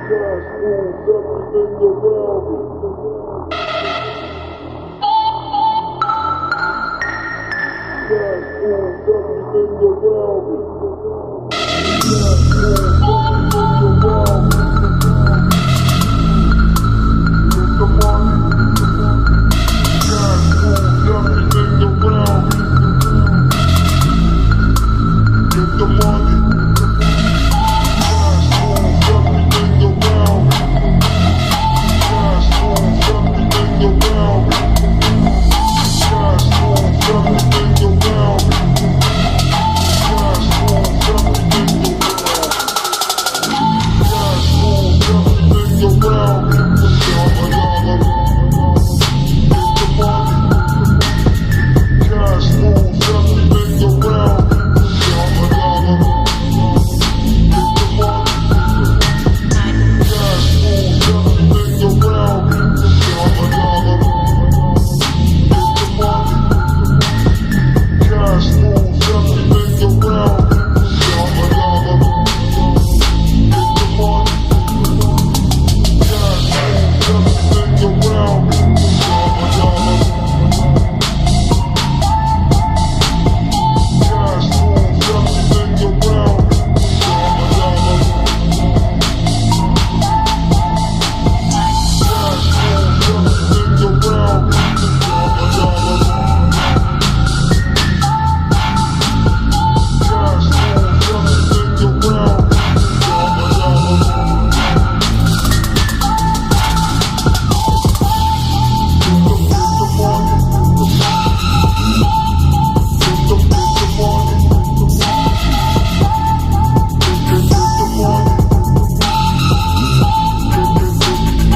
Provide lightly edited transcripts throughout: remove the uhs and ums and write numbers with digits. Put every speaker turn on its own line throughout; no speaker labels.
Cash moves everything around me. Cash moves everything around me. Cash moves everything around me. Get the money. Cash moves everything around me. Get the money. Cash moves everything around me. Cash moves everything around me. Cash moves everything around me. Cash moves everything around me. Cash moves everything around me. Get the money. Cash moves everything around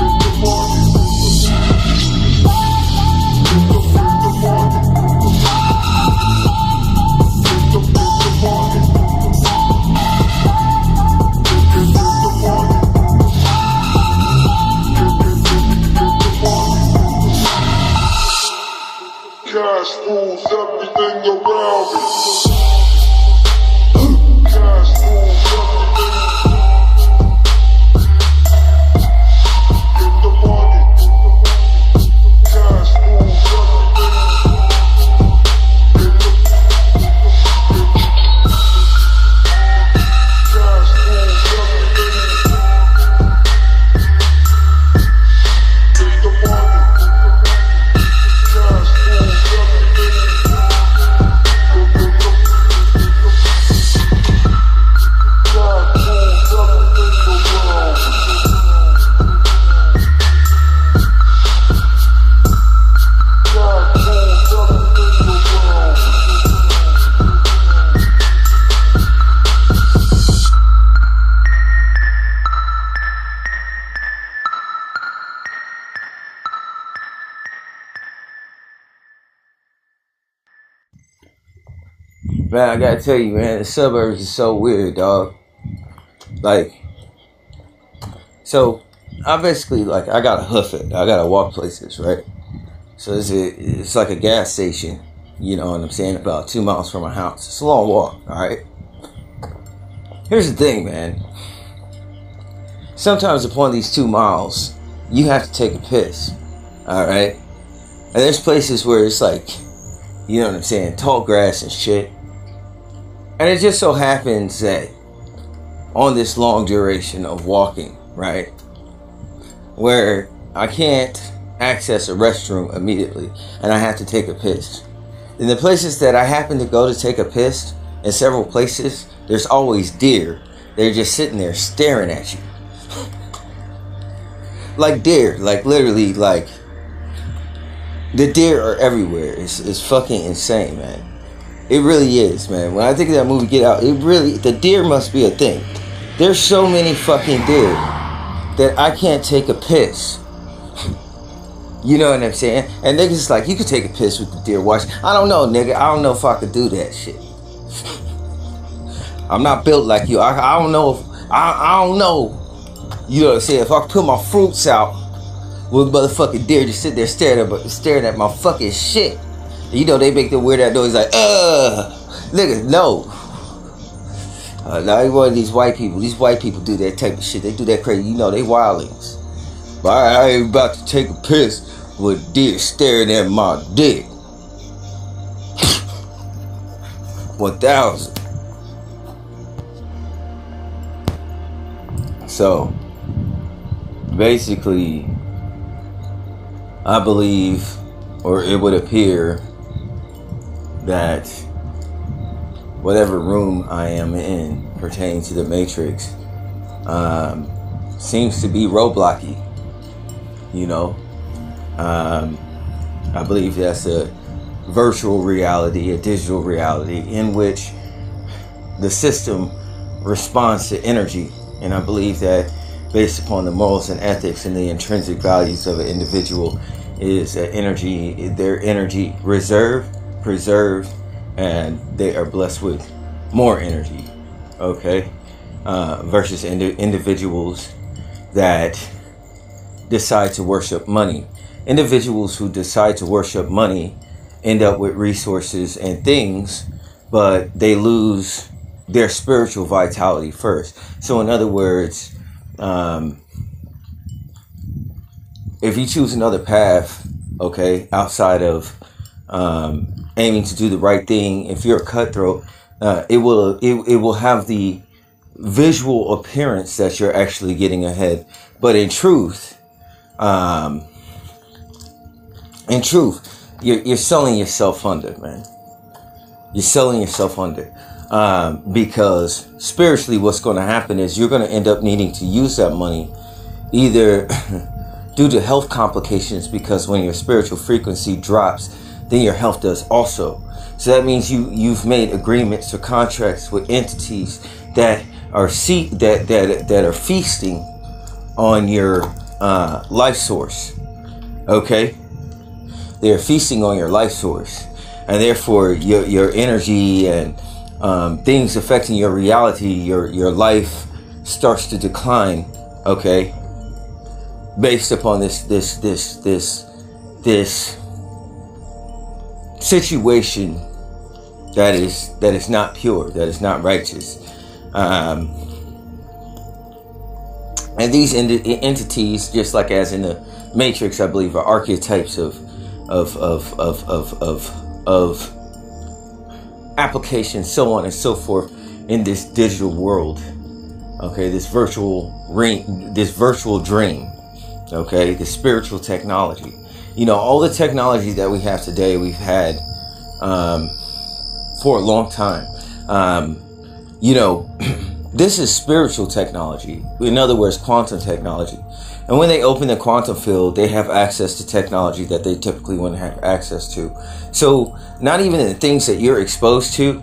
me. Get the money. Cash moves everything around me. Get the money. Cash moves everything around me. Get the money. Cash moves everything around me. Cash moves everything around me. Cash moves everything around me. Cash moves everything around me. Cash moves everything around me. Cash moves everything. Get the money. Cash moves everything. Get the cash moves everything. Get the money. Cash moves everything.
Man, I gotta tell you, man, the suburbs is so weird, dog. Like, so I basically I gotta hoof it. I gotta walk places, right? So it's like a gas station, you know what I'm saying? About 2 miles from my house. It's a long walk, all right. Here's the thing, man. Sometimes upon these 2 miles, you have to take a piss, all right. And there's places where it's like, you know what I'm saying, tall grass and shit. And it just so happens that on this long duration of walking, right, where I can't access a restroom immediately and I have to take a piss. In the places that I happen to go to take a piss, in several places, there's always deer. They're just sitting there staring at you. Like deer, like literally, like the deer are everywhere. It's fucking insane, man. It really is, man. When I think of that movie Get Out, the deer must be a thing. There's so many fucking deer that I can't take a piss. You know what I'm saying? And niggas like, you could take a piss with the deer watching. I don't know, nigga. I don't know if I could do that shit. I'm not built like you. I don't know if I don't know. You know what I'm saying? If I put my fruits out with motherfucking deer just sit there staring at my fucking shit. You know they make them wear that noise like, nigga, no. Not one of these white people. These white people do that type of shit. They do that crazy. You know, they wildlings. But I ain't about to take a piss with dick staring at my dick. 1,000. So, basically, I believe, or it would appear, that whatever room I am in pertaining to the Matrix seems to be roadblocky. You know, I believe that's a virtual reality, a digital reality in which the system responds to energy. And I believe that based upon the morals and ethics and the intrinsic values of an individual is that their energy reserved, preserved, and they are blessed with more energy, okay? Versus individuals that decide to worship money. Individuals who decide to worship money end up with resources and things, but they lose their spiritual vitality first. So in other words, if you choose another path, okay, outside of aiming to do the right thing, if you're a cutthroat, it will have the visual appearance that you're actually getting ahead, but in truth, you're selling yourself under, man. You're selling yourself under. Because spiritually what's going to happen is you're going to end up needing to use that money either due to health complications, because when your spiritual frequency drops, then your health does also. So that means you've made agreements or contracts with entities that are that are feasting on your life source. Okay? They're feasting on your life source, and therefore your energy and things affecting your reality, your life starts to decline, okay, based upon this situation that is not pure, that is not righteous, and these entities, just like as in the Matrix, I believe, are archetypes of applications, so on and so forth, in this digital world, okay, this virtual dream, okay, the spiritual technology. You know, all the technology that we have today, we've had for a long time. You know, this is spiritual technology. In other words, quantum technology. And when they open the quantum field, they have access to technology that they typically wouldn't have access to. So not even the things that you're exposed to,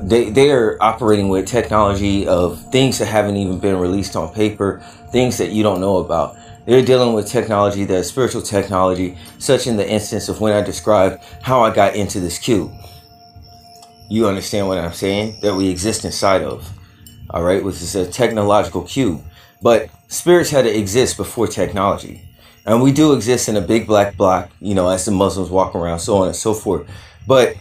they are operating with technology of things that haven't even been released on paper, things that you don't know about. They're dealing with technology that is spiritual technology, such in the instance of when I described how I got into this cube. You understand what I'm saying? That we exist inside of. All right, which is a technological cube. But spirits had to exist before technology. And we do exist in a big black block, you know, as the Muslims walk around, so on and so forth. But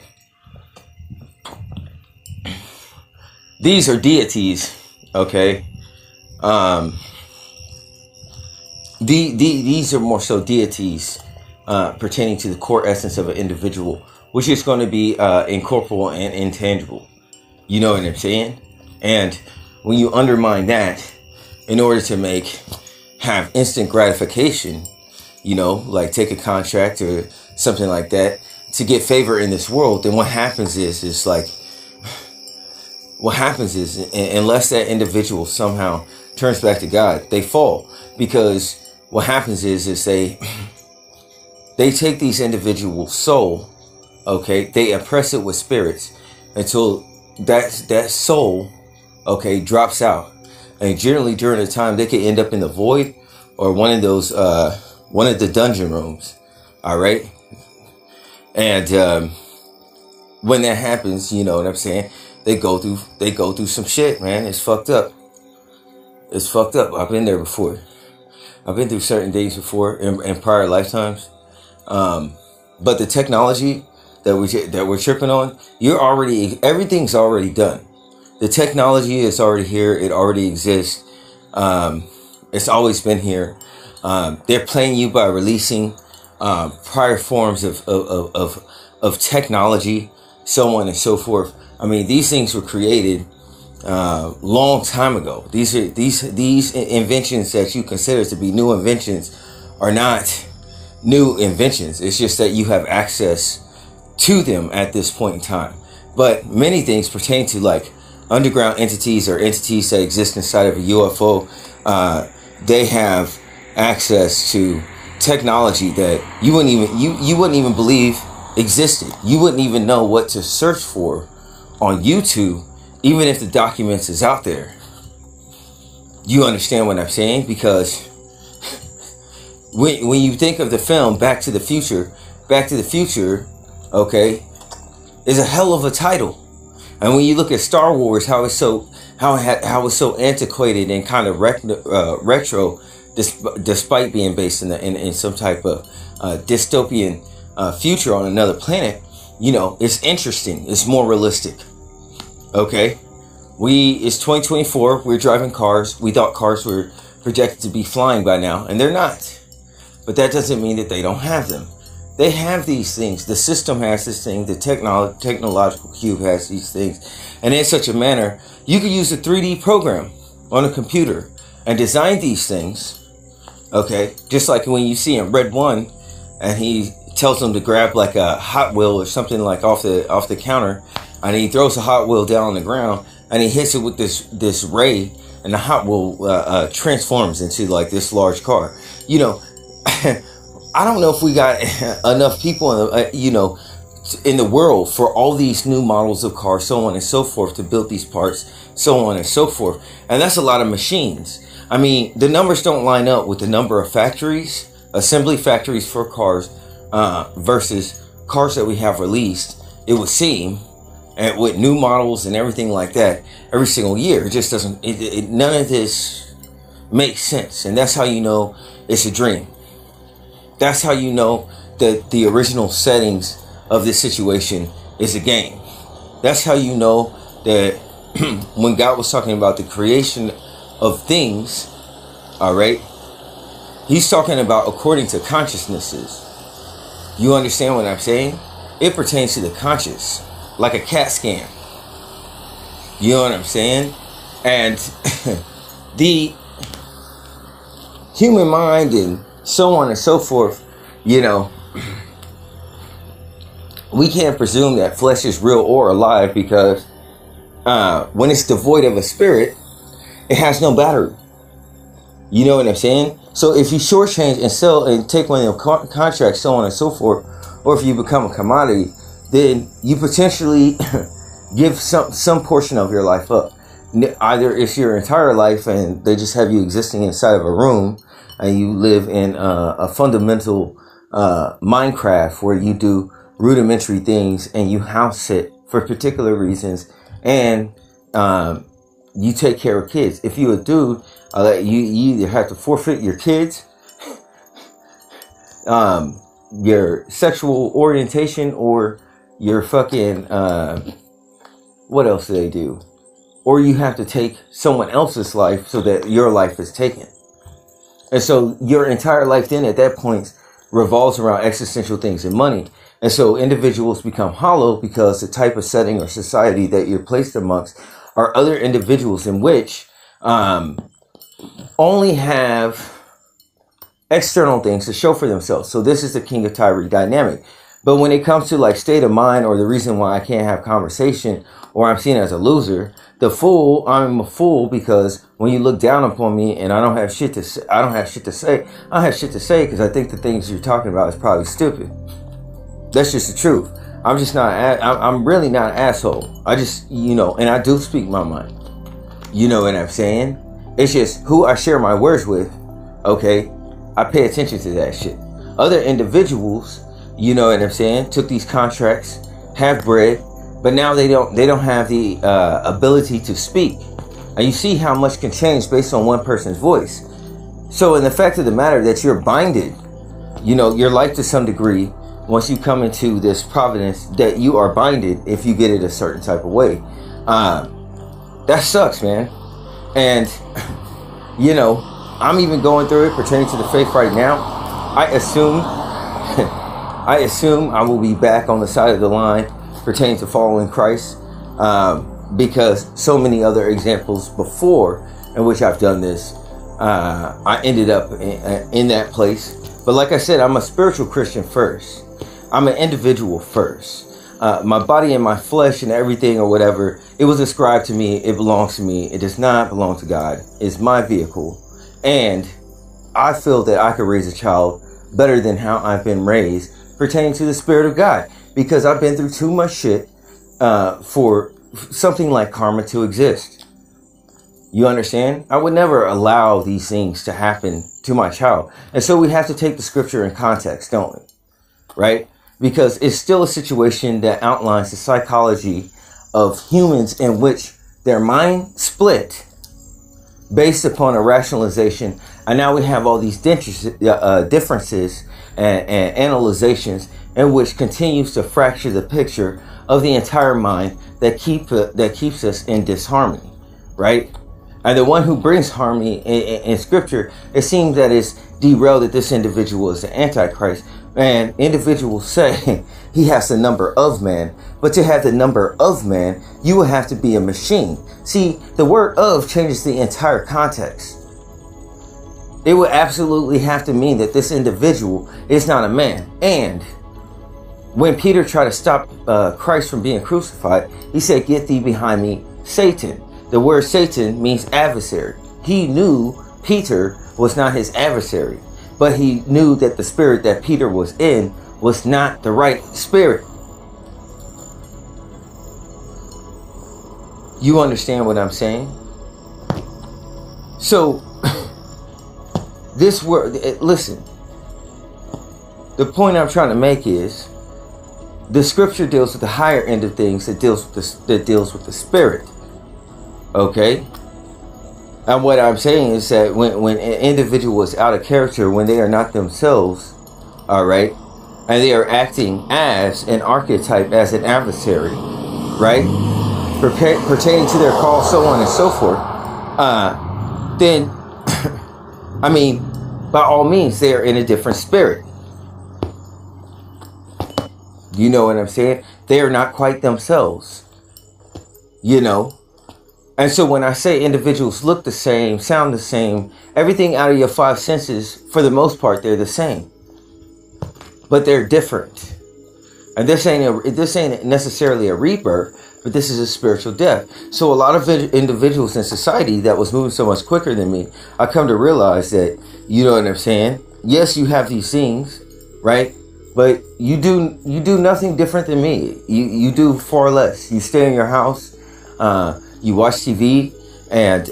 these are deities, okay? These are more so deities pertaining to the core essence of an individual, which is going to be incorporeal and intangible. You know what I'm saying? And when you undermine that in order to have instant gratification, you know, like take a contract or something like that to get favor in this world, then what happens is unless that individual somehow turns back to God, they fall. Because what happens is they take these individuals' soul, okay, they oppress it with spirits until that soul, okay, drops out. And generally during the time, they could end up in the void or one of the dungeon rooms. All right. And when that happens, you know what I'm saying? They go through some shit, man. It's fucked up. It's fucked up. I've been there before. I've been through certain days before in prior lifetimes. But the technology that we're tripping on, everything's already done. The technology is already here. It already exists. It's always been here. They're playing you by releasing prior forms of technology, so on and so forth. I mean, these things were created long time ago. These inventions that you consider to be new inventions are not new inventions. It's just that you have access to them at this point in time. But many things pertain to like underground entities or entities that exist inside of a UFO. They have access to technology that you wouldn't even believe existed. You wouldn't even know what to search for on YouTube, even if the documents is out there. You understand what I'm saying? Because when you think of the film Back to the Future, okay, is a hell of a title. And when you look at Star Wars, how it's so antiquated and kind of retro, despite being based in some type of dystopian future on another planet, you know, it's interesting. It's more realistic. Okay, it's 2024. We're driving cars. We thought cars were projected to be flying by now, and they're not. But that doesn't mean that they don't have them. They have these things. The system has this thing. The technological cube has these things. And in such a manner, you could use a 3D program on a computer and design these things. Okay, just like when you see in Red 1, and he tells them to grab like a Hot Wheel or something like off the counter, and he throws a Hot Wheel down on the ground, and he hits it with this ray, and the Hot Wheel transforms into like this large car. You know, I don't know if we got enough people, in the world for all these new models of cars, so on and so forth, to build these parts, so on and so forth. And that's a lot of machines. I mean, the numbers don't line up with the number of factories, assembly factories for cars, versus cars that we have released, it would seem, and with new models and everything like that every single year. It just doesn't, none of this makes sense. And that's how you know it's a dream. That's how you know that the original settings of this situation is a game. That's how you know that when God was talking about the creation of things, all right, he's talking about according to consciousnesses. You understand what I'm saying? It pertains to the conscious, like a CAT scan. You know what I'm saying? And the human mind and so on and so forth, you know, we can't presume that flesh is real or alive, because when it's devoid of a spirit, it has no battery. You know what I'm saying? So if you shortchange and sell and take one of the contracts, so on and so forth, or if you become a commodity, then you potentially give some portion of your life up. Either it's your entire life and they just have you existing inside of a room, and you live in a fundamental Minecraft where you do rudimentary things and you house it for particular reasons, and you take care of kids. If you're a dude, you either have to forfeit your kids, your sexual orientation, or your fucking what else do they do? Or you have to take someone else's life so that your life is taken. And so your entire life then at that point revolves around existential things and money. And so individuals become hollow because the type of setting or society that you're placed amongst are other individuals in which only have external things to show for themselves. So this is the King of Tyree dynamic. But when it comes to like state of mind, or the reason why I can't have conversation, or I'm seen as a loser, I'm a fool because when you look down upon me and I don't have shit to say, I have shit to say because I think the things you're talking about is probably stupid. That's just the truth. I'm really not an asshole. I just, and I do speak my mind. You know what I'm saying? It's just who I share my words with. Okay. I pay attention to that shit. Other individuals, you know what I'm saying, took these contracts, have bread, but now they don't have the ability to speak. And you see how much can change based on one person's voice. So in the fact of the matter that you're binded, your life to some degree, once you come into this providence, that you are binded if you get it a certain type of way. that sucks, man. And, you know, I'm even going through it pertaining to the faith right now. I assume I will be back on the side of the line pertaining to following Christ, because so many other examples before in which I've done this, I ended up in that place. But like I said, I'm a spiritual Christian first. I'm an individual first. My body and my flesh and everything or whatever, it was ascribed to me. It belongs to me. It does not belong to God. It's my vehicle. And I feel that I could raise a child better than how I've been raised pertaining to the Spirit of God, because I've been through too much shit for something like karma to exist. You understand? I would never allow these things to happen to my child. And so we have to take the scripture in context, don't we? Right? Because it's still a situation that outlines the psychology of humans in which their mind split based upon a rationalization. And now we have all these differences and analyzations in which continues to fracture the picture of the entire mind that keeps us in disharmony, right? And the one who brings harmony in scripture, it seems that it's derailed that this individual is the Antichrist. And individuals say he has the number of man, but to have the number of man, you would have to be a machine. See, the word of changes the entire context. It would absolutely have to mean that this individual is not a man. And when Peter tried to stop Christ from being crucified, he said, "Get thee behind me, Satan." The word Satan means adversary. He knew Peter was not his adversary, but he knew that the spirit that Peter was in was not the right spirit. You understand what I'm saying? So, this word, listen, the point I'm trying to make is the scripture deals with the higher end of things, that deals with the spirit. Okay? And what I'm saying is that when an individual is out of character, when they are not themselves, all right, and they are acting as an archetype, as an adversary, right, pertaining to their call, so on and so forth, then, I mean, by all means, they are in a different spirit. You know what I'm saying? They are not quite themselves, you know. And so when I say individuals look the same, sound the same, everything out of your five senses, for the most part, they're the same. But they're different. And this ain't necessarily a rebirth, but this is a spiritual death. So a lot of individuals in society that was moving so much quicker than me, I come to realize that, you know what I'm saying? Yes, you have these things, right? But you do nothing different than me. You do far less. You stay in your house. You watch TV, and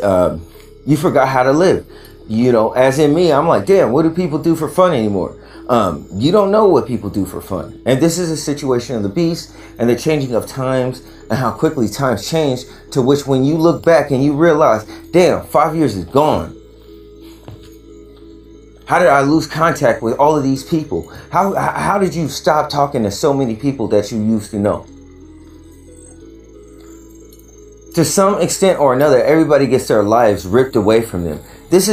you forgot how to live. You know, as in me, I'm like, damn, what do people do for fun anymore? You don't know what people do for fun. And this is a situation of the beast and the changing of times and how quickly times change, to which when you look back and you realize, damn, 5 years is gone. How did I lose contact with all of these people? How did you stop talking to so many people that you used to know? To some extent or another, everybody gets their lives ripped away from them. This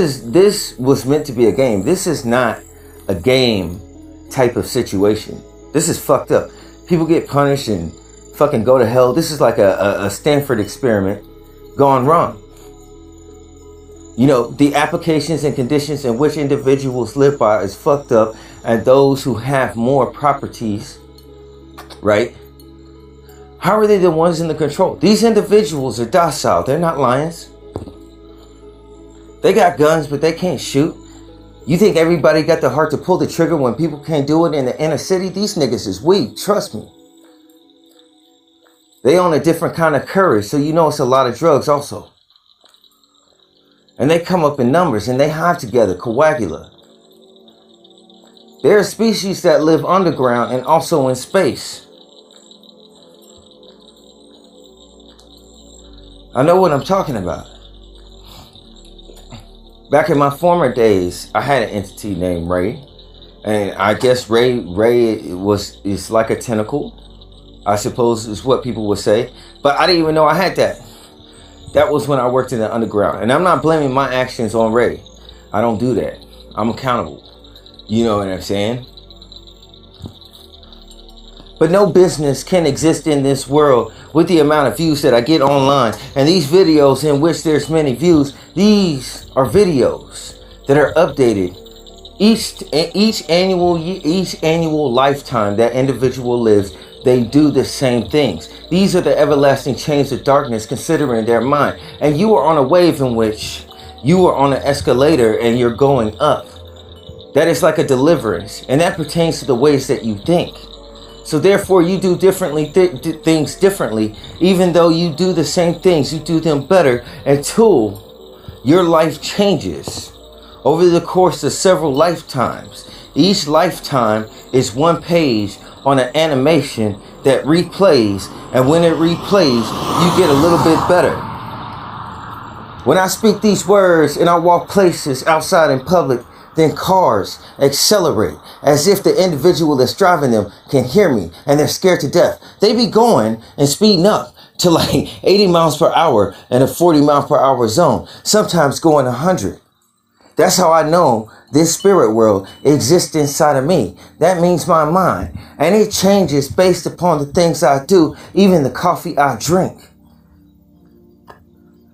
was meant to be a game. This is not a game type of situation. This is fucked up. People get punished and fucking go to hell. This is like a Stanford experiment gone wrong. You know, the applications and conditions in which individuals live by is fucked up. And those who have more properties, right? How are they the ones in the control? These individuals are docile. They're not lions. They got guns, but they can't shoot. You think everybody got the heart to pull the trigger when people can't do it in the inner city? These niggas is weak. Trust me. They own a different kind of courage. So you know it's a lot of drugs also. And they come up in numbers and they hive together. Coagula. There are species that live underground and also in space. I know what I'm talking about. Back in my former days, I had an entity named Ray. And I guess Ray is like a tentacle, I suppose is what people would say. But I didn't even know I had that. That was when I worked in the underground. And I'm not blaming my actions on Ray. I don't do that. I'm accountable. You know what I'm saying? But no business can exist in this world with the amount of views that I get online. And these videos in which there's many views, these are videos that are updated each annual lifetime that individual lives. They do the same things. These are the everlasting chains of darkness considering their mind. And you are on a wave in which you are on an escalator and you're going up. That is like a deliverance. And that pertains to the ways that you think. So therefore you do things differently. Even though you do the same things, you do them better until your life changes over the course of several lifetimes. Each lifetime is one page on an animation that replays. And when it replays, you get a little bit better. When I speak these words and I walk places outside in public, then cars accelerate as if the individual that's driving them can hear me and they're scared to death. They be going and speeding up to like 80 miles per hour in a 40 mile per hour zone, sometimes going 100. That's how I know this spirit world exists inside of me. That means my mind. And it changes based upon the things I do, even the coffee I drink.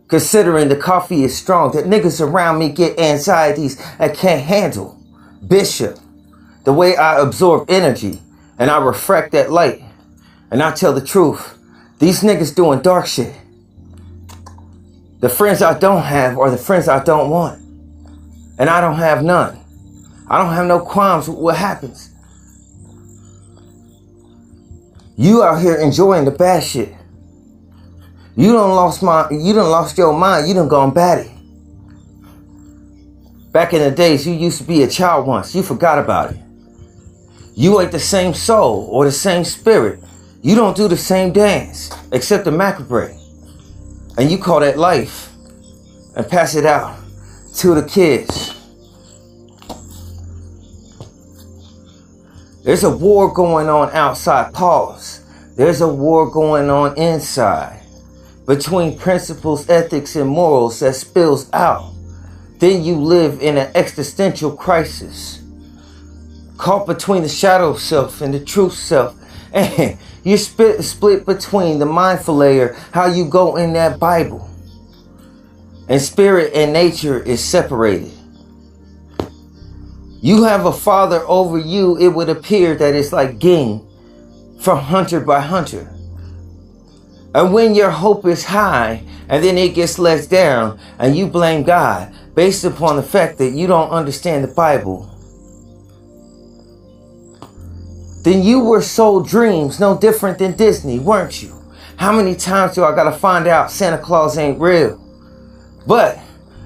Considering the coffee is strong, that niggas around me get anxieties I can't handle. Bishop, the way I absorb energy and I refract that light. And I tell the truth, these niggas doing dark shit. The friends I don't have are the friends I don't want. And I don't have none. I don't have no qualms with what happens. You out here enjoying the bad shit. You done lost your mind. You done gone batty. Back in the days, you used to be a child once. You forgot about it. You ain't the same soul or the same spirit. You don't do the same dance, except the macabre. And you call that life and pass it out to the kids. There's a war going on outside. Pause. There's a war going on inside. Between principles, ethics, and morals that spills out. Then you live in an existential crisis. Caught between the shadow self and the truth self. And you split between the mindful layer, how you go in that Bible. And spirit and nature is separated. You have a father over you, it would appear that it's like Ging from Hunter by Hunter. And when your hope is high and then it gets let down and you blame God based upon the fact that you don't understand the Bible, then you were sold dreams no different than Disney, weren't you? How many times do I gotta find out Santa Claus ain't real? But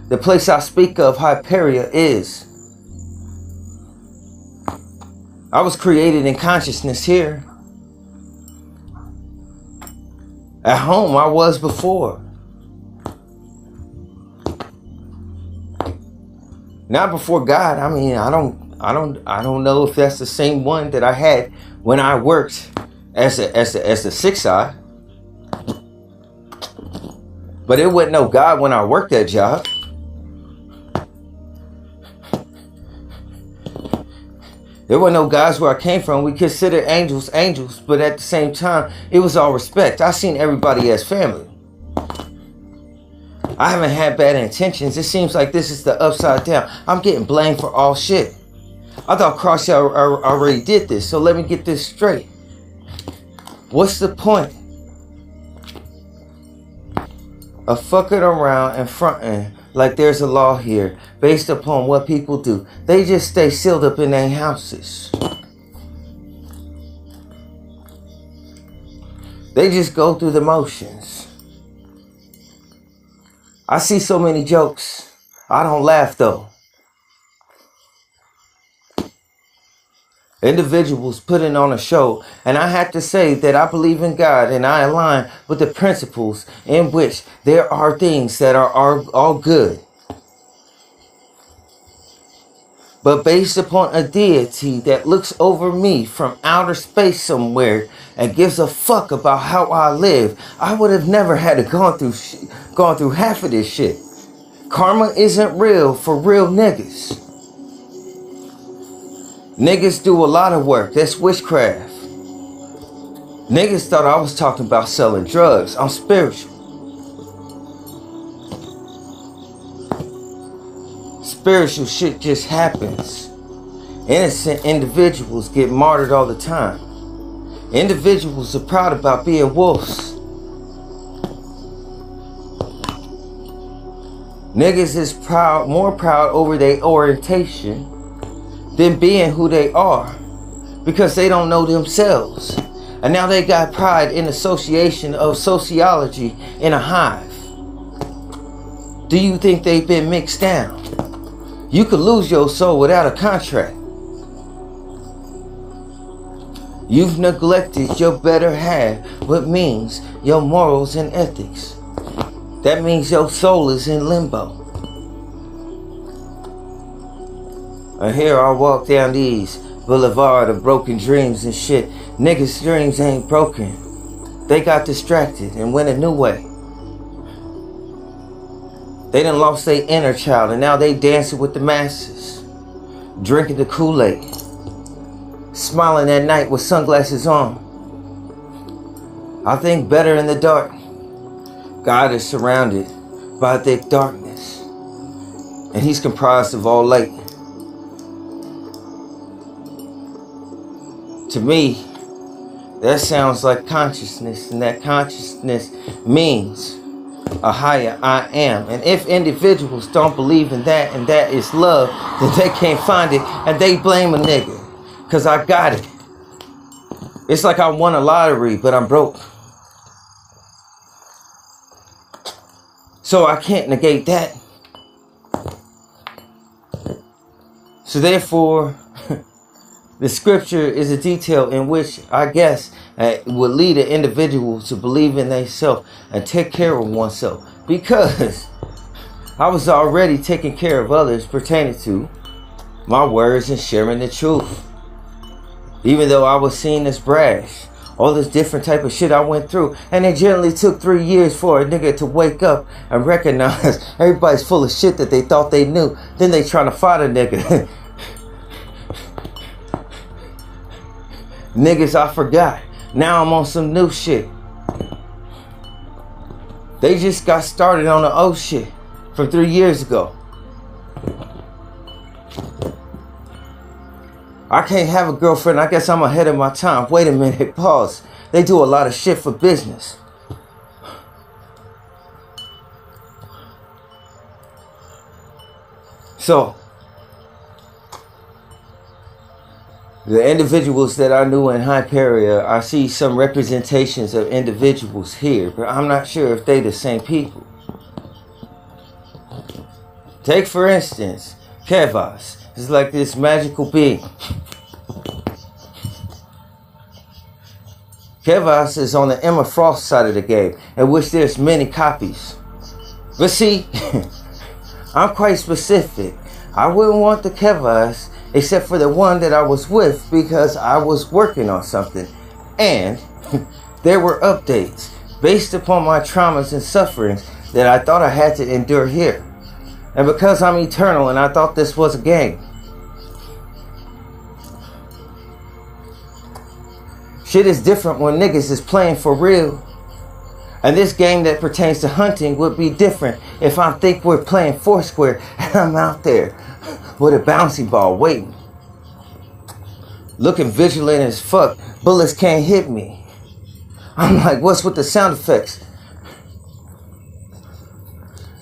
the place I speak of, Hyperia, is. I was created in consciousness here. At home, I was before. Not before God. I mean, I don't know if that's the same one that I had when I worked as a sixth eye. But it wasn't no God when I worked that job. There were no gods where I came from. We considered angels angels, but at the same time, it was all respect. I seen everybody as family. I haven't had bad intentions. It seems like this is the upside down. I'm getting blamed for all shit. I thought Cross already did this, so let me get this straight. What's the point of fucking around and fronting like there's a law here based upon what people do? They just stay sealed up in their houses. They just go through the motions. I see so many jokes. I don't laugh though. Individuals putting on a show, and I have to say that I believe in God and I align with the principles in which there are things that are all good. but based upon a deity that looks over me from outer space somewhere and gives a fuck about how I live, I would have never had to gone through half of this shit. Karma isn't real for real niggas. Niggas do a lot of work. That's witchcraft. Niggas thought I was talking about selling drugs. I'm spiritual. Spiritual shit just happens. Innocent individuals get martyred all the time. Individuals are proud about being wolves. Niggas is more proud over their orientation than being who they are, because they don't know themselves. And now they got pride in association of sociology in a hive. Do you think they've been mixed down? You could lose your soul without a contract. You've neglected your better half, what means your morals and ethics. That means your soul is in limbo. And here I walk down these boulevard of broken dreams and shit. Niggas' dreams ain't broken. They got distracted and went a new way. They done lost their inner child and now they dancing with the masses. Drinking the Kool-Aid. Smiling at night with sunglasses on. I think better in the dark. God is surrounded by thick darkness. And he's comprised of all light. To me, that sounds like consciousness, and that consciousness means a higher I am. And if individuals don't believe in that, and that is love, then they can't find it, and they blame a nigga, because I got it. It's like I won a lottery, but I'm broke. So I can't negate that. So therefore, the scripture is a detail in which I guess would lead an individual to believe in themselves and take care of oneself. Because I was already taking care of others pertaining to my words and sharing the truth. Even though I was seen as brash. All this different type of shit I went through. And it generally took 3 years for a nigga to wake up and recognize everybody's full of shit that they thought they knew. Then they trying to fight a nigga. Niggas, I forgot. Now I'm on some new shit. They just got started on the old shit from 3 years ago. I can't have a girlfriend. I guess I'm ahead of my time. Wait a minute. Pause. They do a lot of shit for business. So, the individuals that I knew in Hyperia, I see some representations of individuals here, but I'm not sure if they the same people. Take for instance, Kevas. It's like this magical being. Kevas is on the Emma Frost side of the game, in which there's many copies. But see, I'm quite specific. I wouldn't want the Kevas except for the one that I was with, because I was working on something. And there were updates based upon my traumas and sufferings that I thought I had to endure here. And because I'm eternal and I thought this was a game. Shit is different when niggas is playing for real. And this game that pertains to hunting would be different if I think we're playing Foursquare and I'm out there with a bouncy ball waiting. Looking vigilant as fuck. Bullets can't hit me. I'm like, what's with the sound effects?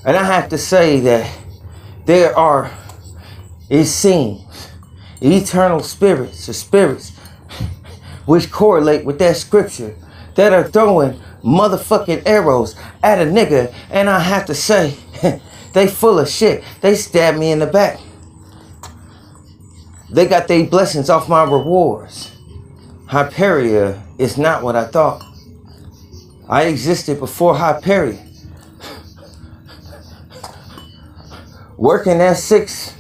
And I have to say that there are, it seems, eternal spirits or spirits which correlate with that scripture that are throwing motherfucking arrows at a nigga. And I have to say, they full of shit. They stabbed me in the back. They got their blessings off my rewards. Hyperia is not what I thought. I existed before Hyperia. Working at 6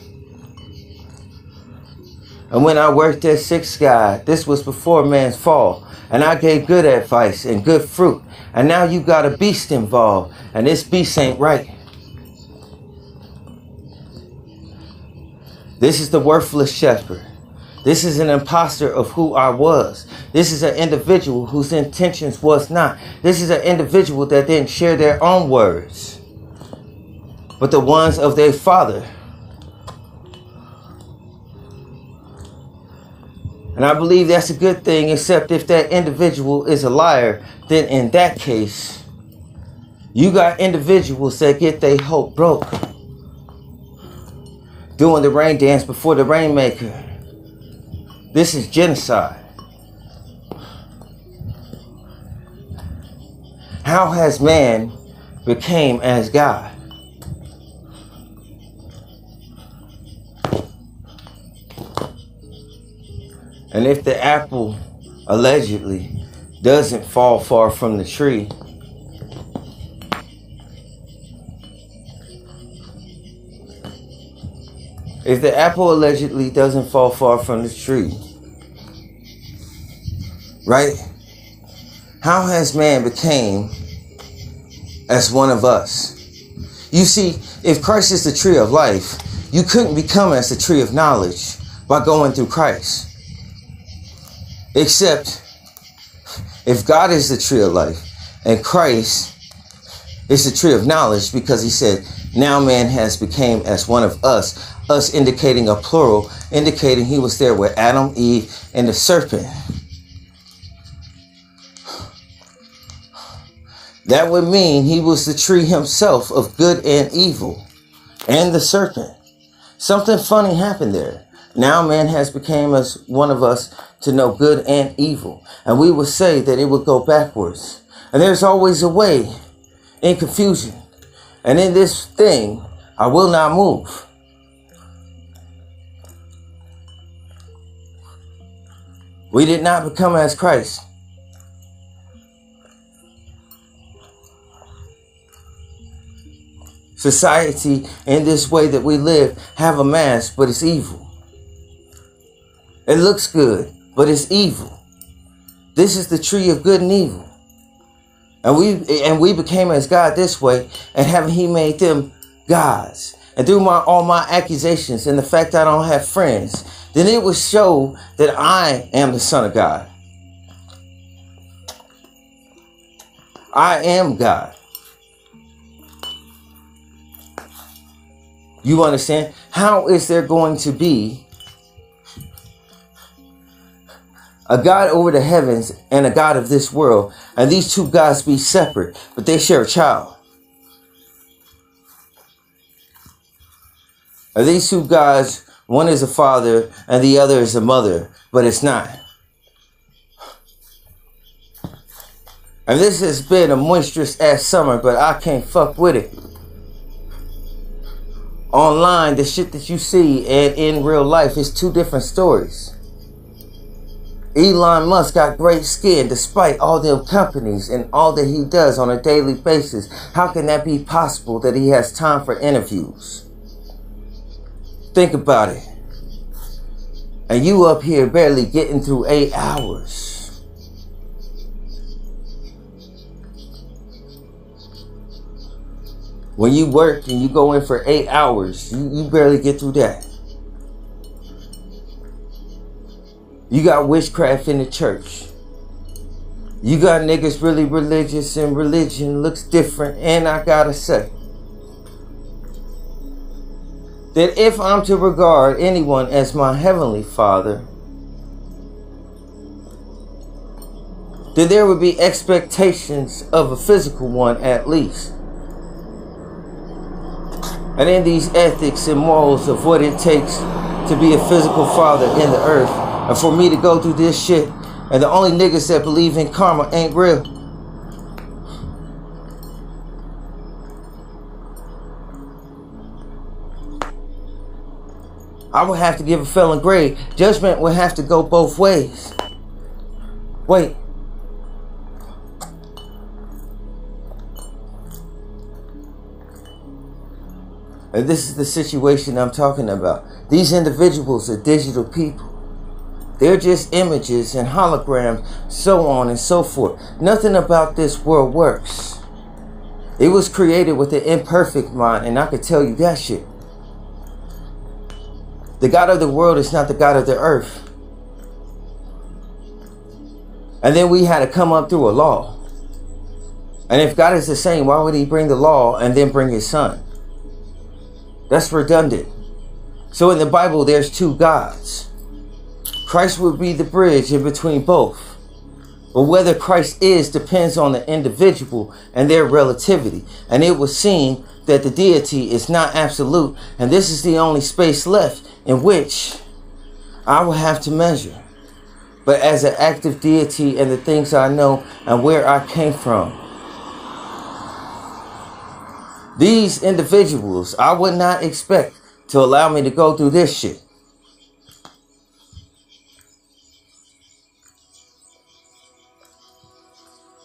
And when I worked at Six Sky, this was before man's fall. And I gave good advice and good fruit. And now you got a beast involved. And this beast ain't right. This is the worthless shepherd. This is an imposter of who I was. This is an individual whose intentions was not. This is an individual that didn't share their own words, but the ones of their father. And I believe that's a good thing, except if that individual is a liar, then in that case, you got individuals that get their hope broke, doing the rain dance before the rainmaker. This is genocide. How has man became as God? And if the apple allegedly doesn't fall far from the tree, if the apple allegedly doesn't fall far from the tree, right? How has man became as one of us? You see, if Christ is the tree of life, you couldn't become as the tree of knowledge by going through Christ. Except if God is the tree of life and Christ is the tree of knowledge, because he said, now man has became as one of us, us indicating a plural, indicating he was there with Adam, Eve, and the serpent. That would mean he was the tree himself of good and evil, and the serpent. Something funny happened there. Now man has become as one of us to know good and evil. And we would say that it would go backwards. And there's always a way in confusion. And in this thing, I will not move. We did not become as Christ. Society, in this way that we live, have a mask, but it's evil. It looks good, but it's evil. This is the tree of good and evil. And we became as God this way, and haven't he made them gods? And through all my accusations and the fact that I don't have friends, then it would show that I am the Son of God. I am God. You understand? How is there going to be a God over the heavens and a God of this world, and these two gods be separate, but they share a child? Are these two gods, one is a father and the other is a mother, but it's not? And this has been a moisturous ass summer, but I can't fuck with it. Online, the shit that you see and in real life is two different stories. Elon Musk got great skin despite all the companies and all that he does on a daily basis. How can that be possible that he has time for interviews? Think about it. And you up here barely getting through 8 hours. When you work and you go in for 8 hours, you barely get through that. You got witchcraft in the church. You got niggas really religious and religion looks different. And I gotta say that if I'm to regard anyone as my heavenly Father, then there would be expectations of a physical one at least. And in these ethics and morals of what it takes to be a physical father in the earth, and for me to go through this shit, and the only niggas that believe in karma ain't real. I would have to give a felon grade. Judgment would have to go both ways. Wait. And this is the situation I'm talking about. These individuals are digital people. They're just images and holograms, so on and so forth. Nothing about this world works. It was created with an imperfect mind, and I could tell you that shit. The God of the world is not the God of the earth. And then we had to come up through a law. And if God is the same, why would he bring the law and then bring his son? That's redundant. So in the Bible, there's two gods. Christ would be the bridge in between both. But whether Christ is depends on the individual and their relativity. And it was seen that the deity is not absolute. And this is the only space left in which I will have to measure. But as an active deity and the things I know and where I came from, these individuals, I would not expect to allow me to go through this shit.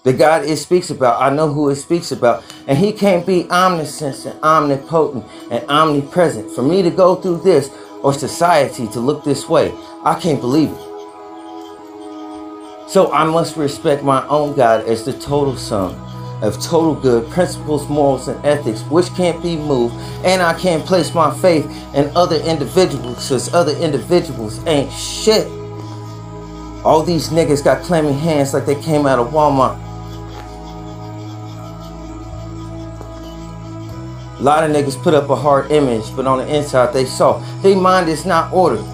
The God it speaks about, I know who it speaks about. And he can't be omniscient and omnipotent and omnipresent. For me to go through this or society to look this way, I can't believe it. So I must respect my own God as the total sum of total good, principles, morals, and ethics, which can't be moved. And I can't place my faith in other individuals, because other individuals ain't shit. All these niggas got clammy hands like they came out of Walmart. A lot of niggas put up a hard image, but on the inside they saw their mind is not ordered.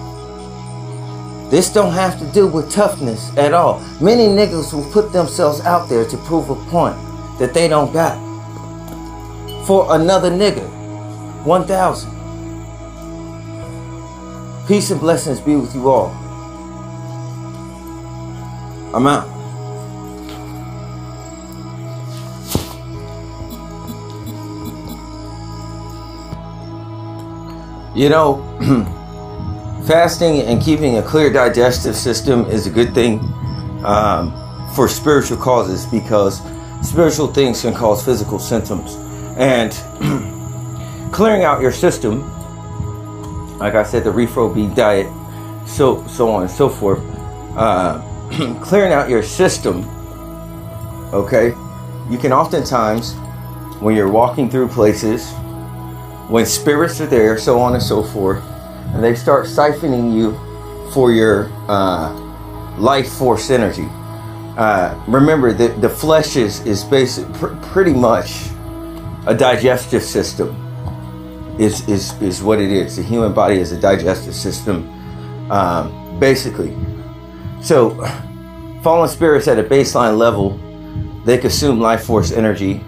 This don't have to do with toughness at all. Many niggas will put themselves out there to prove a point that they don't got. For another nigga. 1,000. Peace and blessings be with you all. I'm out. You know, fasting and keeping a clear digestive system is a good thing for spiritual causes, because spiritual things can cause physical symptoms. And clearing out your system, like I said, the refro-beat diet, so on and so forth. Clearing out your system, okay? You can oftentimes, when you're walking through places, when spirits are there, so on and so forth, and they start siphoning you for your life force energy. Remember that the flesh is pretty much a digestive system. Is what it is. The human body is a digestive system, basically. So, fallen spirits at a baseline level, they consume life force energy,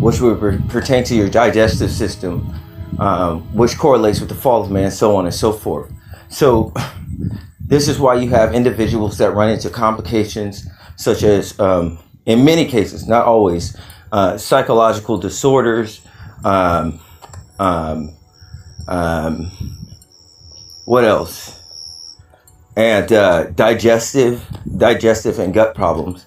which would pertain to your digestive system, which correlates with the fall of man, so on and so forth. So, this is why you have individuals that run into complications, such as, in many cases, not always, psychological disorders, what else? And digestive and gut problems.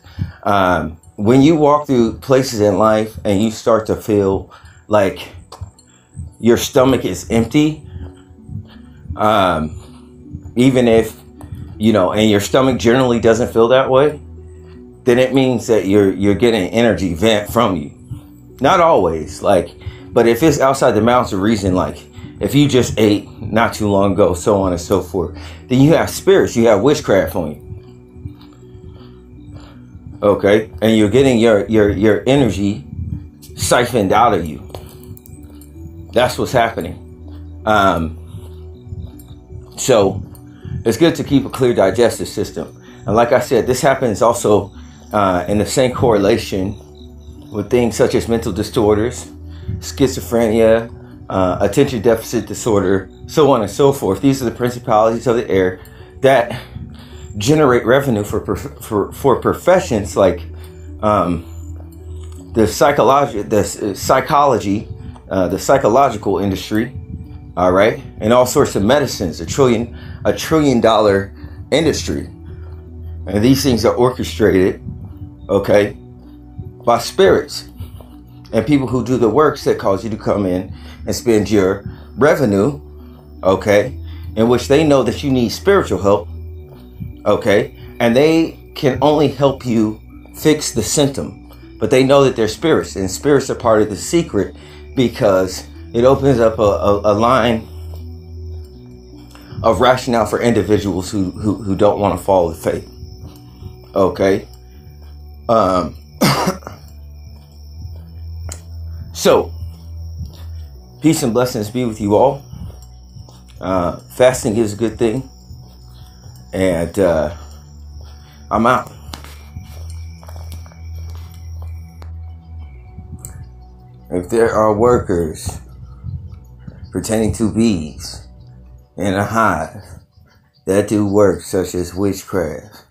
When you walk through places in life and you start to feel like your stomach is empty, even if, you know, and your stomach generally doesn't feel that way, then it means that you're getting energy vent from you. Not always, like, but if it's outside the bounds of reason, like if you just ate not too long ago, so on and so forth, then you have spirits, you have witchcraft on you. Okay, and you're getting your energy siphoned out of you. That's what's happening. So it's good to keep a clear digestive system. And like I said, this happens also in the same correlation with things such as mental disorders, schizophrenia, attention deficit disorder, so on and so forth. These are the principalities of the air that generate revenue for professions like the psychological industry, all right, and all sorts of medicines, a $1 trillion industry. And these things are orchestrated, okay, by spirits and people who do the works that cause you to come in and spend your revenue, okay, in which they know that you need spiritual help, Okay? And they can only help you fix the symptom. But they know that they're spirits, and spirits are part of the secret because it opens up a line of rationale for individuals who don't want to follow the faith. Okay? So, peace and blessings be with you all. Fasting is a good thing. And I'm out. If there are workers pertaining to bees in a hive that do work such as witchcraft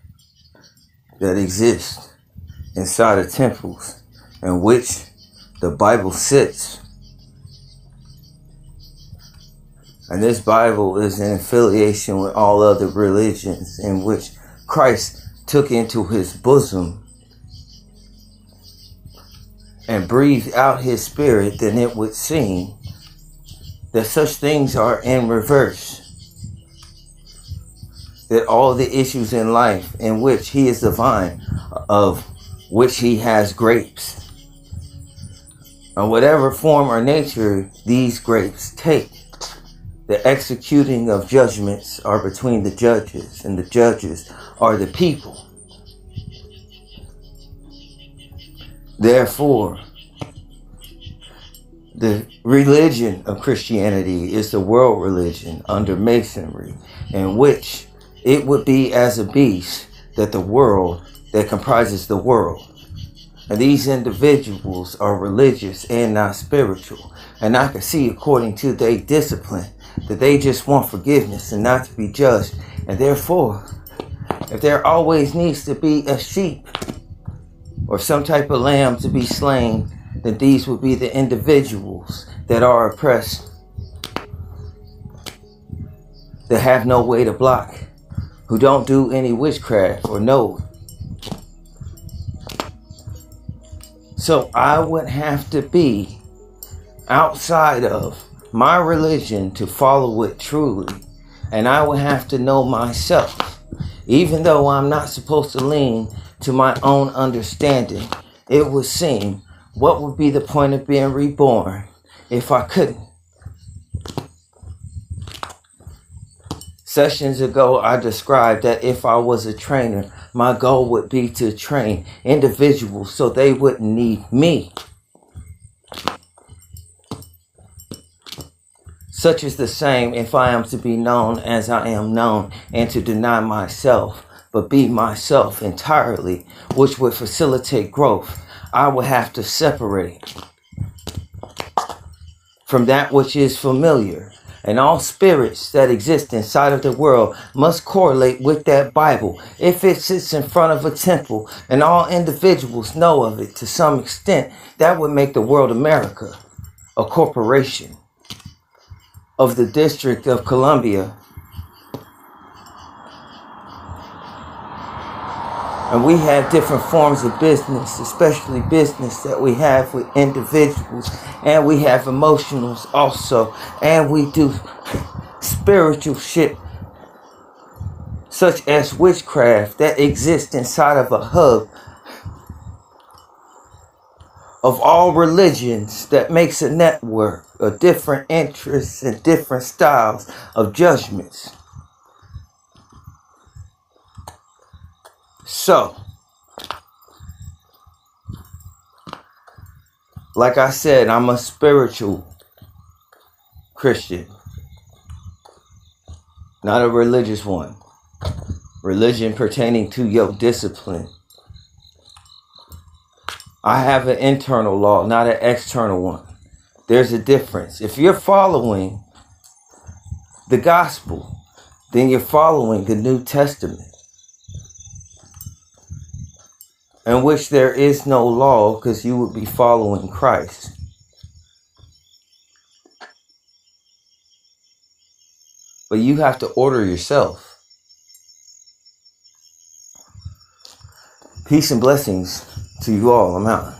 that exist inside of temples in which the Bible sits, and this Bible is in affiliation with all other religions in which Christ took into his bosom and breathed out his spirit, then it would seem that such things are in reverse. That all the issues in life in which he is the vine, of which he has grapes, and whatever form or nature these grapes take, the executing of judgments are between the judges, and the judges are the people. Therefore, the religion of Christianity is the world religion under Masonry, in which it would be as a beast that the world that comprises the world. And these individuals are religious and not spiritual. And I can see, according to their discipline, that they just want forgiveness and not to be judged. And therefore, if there always needs to be a sheep or some type of lamb to be slain, then these would be the individuals that are oppressed, that have no way to block, who don't do any witchcraft or know. So I would have to be outside of my religion to follow it truly. And I would have to know myself. Even though I'm not supposed to lean to my own understanding, it would seem, what would be the point of being reborn if I couldn't? Sessions ago, I described that if I was a trainer, my goal would be to train individuals so they wouldn't need me. Such is the same if I am to be known as I am known and to deny myself, but be myself entirely, which would facilitate growth. I would have to separate from that which is familiar. And all spirits that exist inside of the world must correlate with that Bible. If it sits in front of a temple and all individuals know of it to some extent, that would make the world America a corporation of the District of Columbia. And we have different forms of business, especially business that we have with individuals. And we have emotionals also. And we do spiritual shit, such as witchcraft, that exists inside of a hub of all religions that makes a network of different interests and different styles of judgments. So, like I said, I'm a spiritual Christian, not a religious one. Religion pertaining to your discipline. I have an internal law, not an external one. There's a difference. If you're following the gospel, then you're following the New Testament, in which there is no law, because you would be following Christ. But you have to order yourself. Peace and blessings to you all. I'm out.